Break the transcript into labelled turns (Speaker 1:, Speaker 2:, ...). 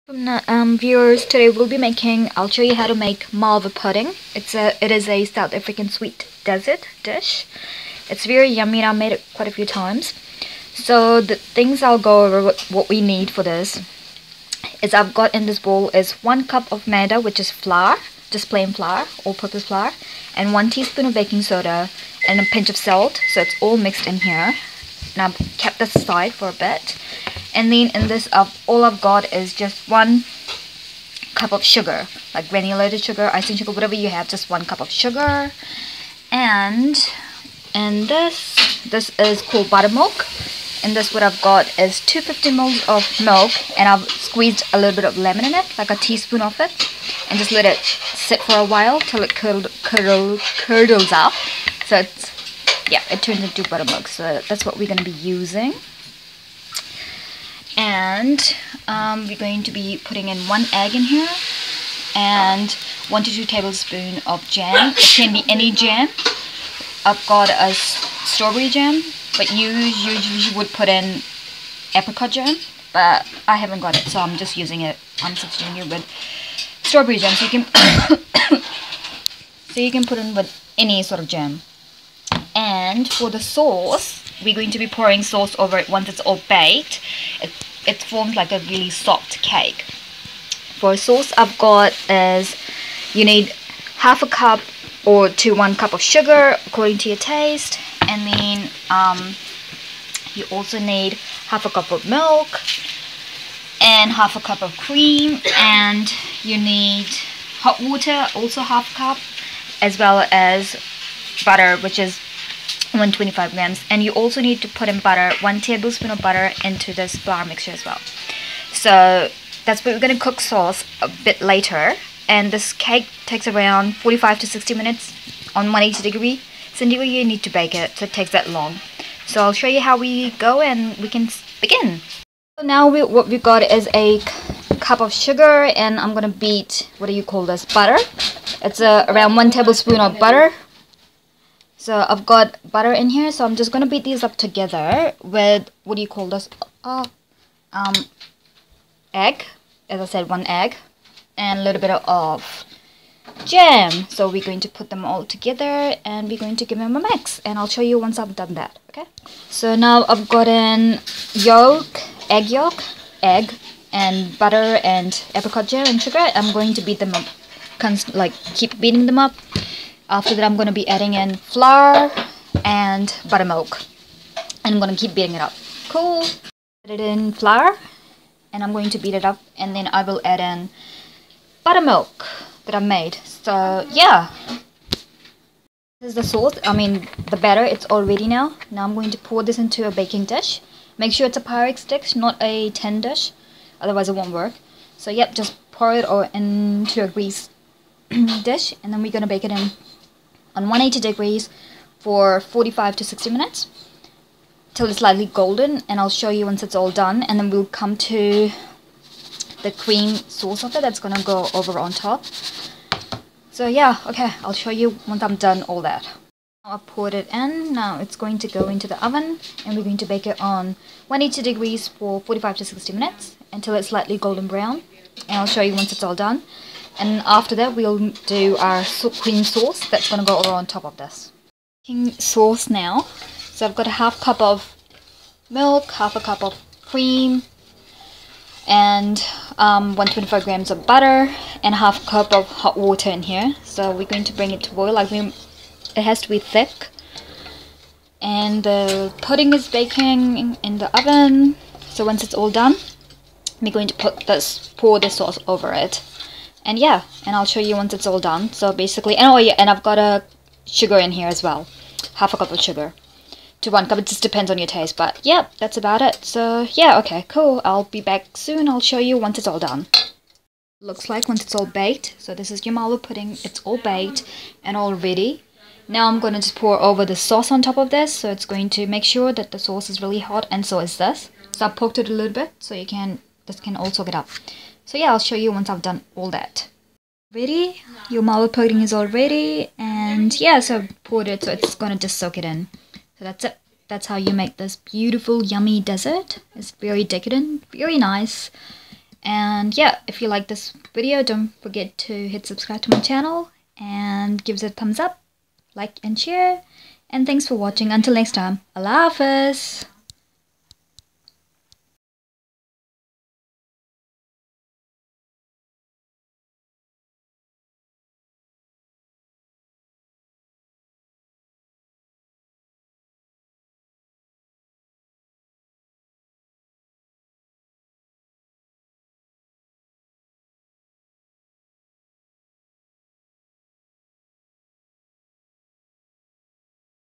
Speaker 1: Viewers, today we'll be making, I'll show you how to make Malva pudding. It is a South African sweet dessert dish. It's very yummy and I made it quite a few times. So the things I'll go over, what we need for this is I've got in this bowl is 1 cup of maida, which is flour, just plain flour, all-purpose flour, and 1 teaspoon of baking soda and a pinch of salt. So it's all mixed in here. And I've kept this aside for a bit. And then in this, all I've got is just 1 cup of sugar, like granulated sugar, icing sugar, whatever you have, just 1 cup of sugar. And this is called buttermilk. And this, what I've got is 250 ml of milk, and I've squeezed a little bit of lemon in it, like a teaspoon of it, and just let it sit for a while till it curdles up. So it turns into buttermilk. So that's what we're going to be using. And we're going to be putting in 1 egg in here and 1 to 2 tablespoons of jam. It can be any jam. I've got a strawberry jam, but you usually would put in apricot jam, but I haven't got it, so I'm just using it. I'm substituting it with strawberry jam, so you can put in with any sort of jam. And for the sauce, we're going to be pouring sauce over it once it's all baked. It forms like a really soft cake. For sauce, I've got is you need half a cup or to 1 cup of sugar according to your taste, and then you also need half a cup of milk and half a cup of cream, and you need hot water, also half a cup, as well as butter, which is 125 grams, and you also need to put in butter, 1 tablespoon of butter into this flour mixture as well. So that's what we're going to cook sauce a bit later. And this cake takes around 45 to 60 minutes on 180 centigrade. You need to bake it, so it takes that long. So I'll show you how we go and we can begin. So now what we got is a cup of sugar, and I'm going to beat, what do you call this, butter. It's around 1 tablespoon of butter. So I've got butter in here, so I'm just going to beat these up together with, what do you call this, egg, as I said, 1 egg, and a little bit of jam. So we're going to put them all together and we're going to give them a mix, and I'll show you once I've done that, okay? So now I've got in egg, and butter and apricot jam and sugar. I'm going to beat them up, keep beating them up. After that, I'm going to be adding in flour and buttermilk, and I'm going to keep beating it up. Cool. Add it in flour, and I'm going to beat it up, and then I will add in buttermilk that I've made. So yeah, this is the sauce, the batter. It's all ready now. Now I'm going to pour this into a baking dish. Make sure it's a Pyrex dish, not a tin dish, otherwise it won't work. So yep, just pour it into a grease dish, and then we're going to bake it in on 180 degrees for 45 to 60 minutes till it's slightly golden, and I'll show you once it's all done, and then we'll come to the cream sauce of it that's gonna go over on top. So yeah, okay, I'll show you once I'm done all that. Now I've poured it in. Now it's going to go into the oven, and we're going to bake it on 180 degrees for 45 to 60 minutes until it's slightly golden brown, and I'll show you once it's all done. And after that, we'll do our cream sauce that's going to go over on top of this. Making sauce now. So I've got a half cup of milk, half a cup of cream, and 125 grams of butter, and half a cup of hot water in here. So we're going to bring it to boil. It has to be thick. And the pudding is baking in the oven. So once it's all done, we're going to pour this sauce over it. And yeah, and I'll show you once it's all done. So basically, and oh yeah, and I've got a sugar in here as well. Half a cup of sugar to 1 cup. It just depends on your taste, but yeah, that's about it. So yeah, okay, cool. I'll be back soon. I'll show you once it's all done. Looks like once it's all baked. So this is your Malva pudding. It's all baked and all ready. Now I'm going to just pour over the sauce on top of this. So it's going to make sure that the sauce is really hot, and so is this. So I poked it a little bit so this can all soak it up. So yeah, I'll show you once I've done all that. Ready? Your Malva pudding is all ready, and yeah, so I've poured it, so it's gonna just soak it in. So that's it. That's how you make this beautiful, yummy dessert. It's very decadent, very nice, And yeah, if you like this video, don't forget to hit subscribe to my channel and give it a thumbs up, like and share. And thanks for watching. Until next time, Allah Hafiz.